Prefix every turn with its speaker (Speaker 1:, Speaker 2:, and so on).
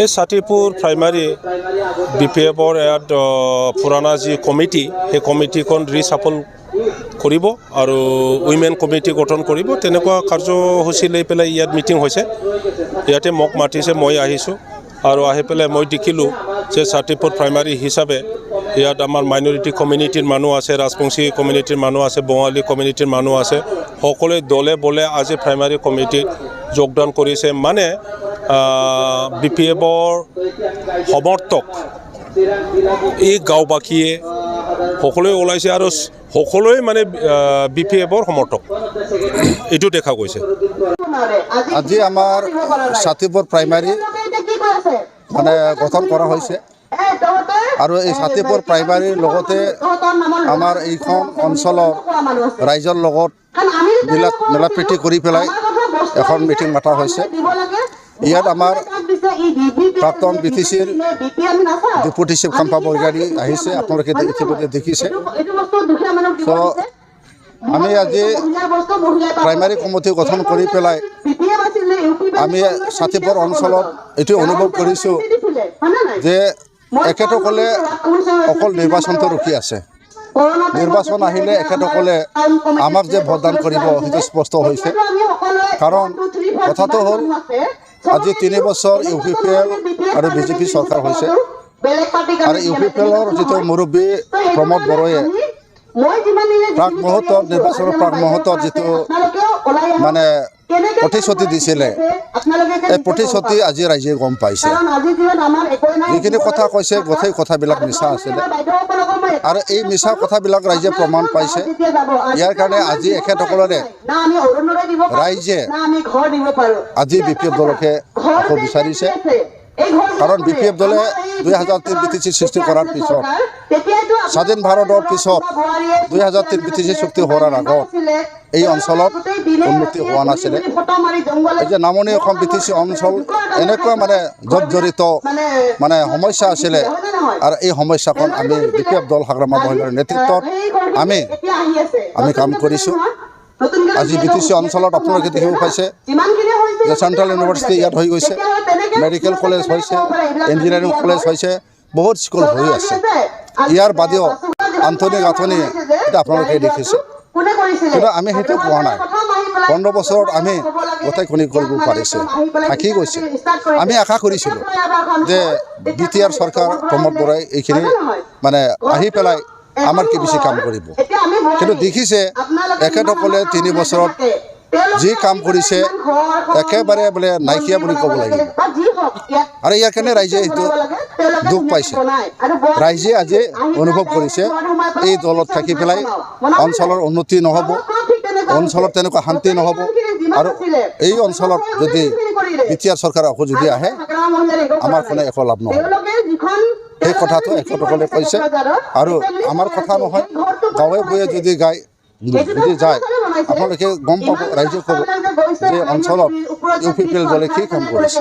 Speaker 1: এই ছাতিপুৰ প্ৰাইমাৰী BPFৰ ইয়াত পুৰণা যি কমিটি সেই কমিটিখন ৰিচাফল কৰিব আৰু উইমেন কমিটি গঠন কৰিব তেনেকুৱা কাৰ্যসূচী লৈ পেলাই ইয়াত মিটিং হৈছে ইয়াতে মোক মাতিছে মই আহিছোঁ আৰু আহি পেলাই মই দেখিলোঁ যে ছাতিপুৰ প্ৰাইমাৰী হিচাপে ইয়াত আমাৰ মাইনৰিটি কমিউনিটিৰ মানুহ আছে ৰাজবংশী কমিউনিটিৰ মানুহ আছে বঙালী কমিউনিটিৰ মানুহ আছে সকলোৱে দলে বলে আজি প্ৰাইমাৰী কমিটিত যোগদান কৰিছে মানে BPFৰ সমৰ্থক এই গাঁওবাসীয়ে সকলোৱে ওলাইছে আৰু সকলোৱে মানে BPFৰ সমৰ্থক এইটো দেখা গৈছে
Speaker 2: আজি আমাৰ ছাতিপুৰ প্ৰাইমাৰী মানে গঠন কৰা হৈছে আৰু এই ছাতিপুৰ প্ৰাইমাৰীৰ লগতে আমাৰ এইখন অঞ্চলৰ ৰাইজৰ লগত মিলাপ্ৰীতি কৰি পেলাই এখন মিটিং মাতা হৈছে ইয়াত আমাৰ প্ৰাক্তন BTCৰ ডেপুটি চিফ খাম্পা বৰগাৰী আহিছে আপোনালোকে ইতিমধ্যে দেখিছে তো আমি আজি প্ৰাইমাৰী কমিটি গঠন কৰি পেলাই আমি ছাতিপুৰ অঞ্চলত এইটো অনুভৱ কৰিছোঁ যে এখেতসকলে অকল নিৰ্বাচনটো ৰখি আছে নিৰ্বাচন আহিলে এখেতসকলে আমাক যে ভোটদান কৰিব সেইটো স্পষ্ট হৈছে কাৰণ কথাটো হ'ল আজি 3 বছৰ UPPL আৰু BJP চৰকাৰ হৈছে আৰু UPPLৰ যিটো মুৰব্বী প্ৰমোদ বড়োৱে প্ৰাক মুহূৰ্তত নিৰ্বাচনৰ প্ৰাক মুহূৰ্তত যিটো মানে প্ৰতিশ্ৰুতি দিছিলে এই প্ৰতিশ্ৰুতি আজি ৰাইজে গম পাইছে যিখিনি কথা কৈছে গোটেই কথাবিলাক মিছা আছিলে আৰু এই মিছা কথাবিলাক ৰাইজে প্ৰমাণ পাইছে ইয়াৰ কাৰণে আজি এখেতসকলৰে ৰাইজে আজি BPF দলকে আকৌ বিচাৰিছে কাৰণ BPF দলে 2003 BTC সৃষ্টি কৰাৰ পিছত স্বাধীন ভাৰতৰ পিছত 2003 BTC চুক্তি হোৱাৰ আগত এই অঞ্চলত উন্নতি হোৱা নাছিলে এই যে নামনি অসম BTC অঞ্চল এনেকুৱা মানে জৰ্জৰিত মানে সমস্যা আছিলে আৰু এই সমস্যাখন আমি BPF দল হাগ্ৰামা মহিলাৰ নেতৃত্বত আমি কাম কৰিছোঁ আজি BTC অঞ্চলত আপোনালোকে দেখিব পাইছে যে চেণ্ট্ৰেল ইউনিভাৰ্চিটি ইয়াত হৈ গৈছে মেডিকেল কলেজ হৈছে ইঞ্জিনিয়াৰিং কলেজ হৈছে বহুত স্কুল হৈ আছে ইয়াৰ বাদেও আন্তনিক গাঁথনি এটা আপোনালোকে দেখিছে কিন্তু আমি সেইটো পোৱা নাই 15 বছৰত আমি গোটেইখিনি কৰিব পাৰিছে থাকি গৈছে আমি আশা কৰিছিলোঁ যে BTR চৰকাৰ প্ৰমোদ বড়োই এইখিনি মানে আহি পেলাই আমাৰ কি বেছি কাম কৰিব কিন্তু দেখিছে এখেতসকলে 3 বছৰত যি কাম কৰিছে একেবাৰে বোলে নাইকিয়া বুলি ক'ব লাগিব আৰু ইয়াৰ কাৰণে ৰাইজে এইটো দুখ পাইছে ৰাইজে আজি অনুভৱ কৰিছে এই দলত থাকি পেলাই অঞ্চলৰ উন্নতি নহ'ব অঞ্চলত তেনেকুৱা শান্তি নহ'ব আৰু এই অঞ্চলত যদি BTR চৰকাৰ আকৌ যদি আহে আমাৰ কোনো একো লাভ নহ'ব এই কথাটো এখেতসকলে কৈছে আৰু আমাৰ কথা নহয় গাঁৱে ভূঞে যদি যায় আপোনালোকে গম পাব ৰাইজে ক'ব যে অঞ্চলত UPPL দলে কি কাম কৰিছে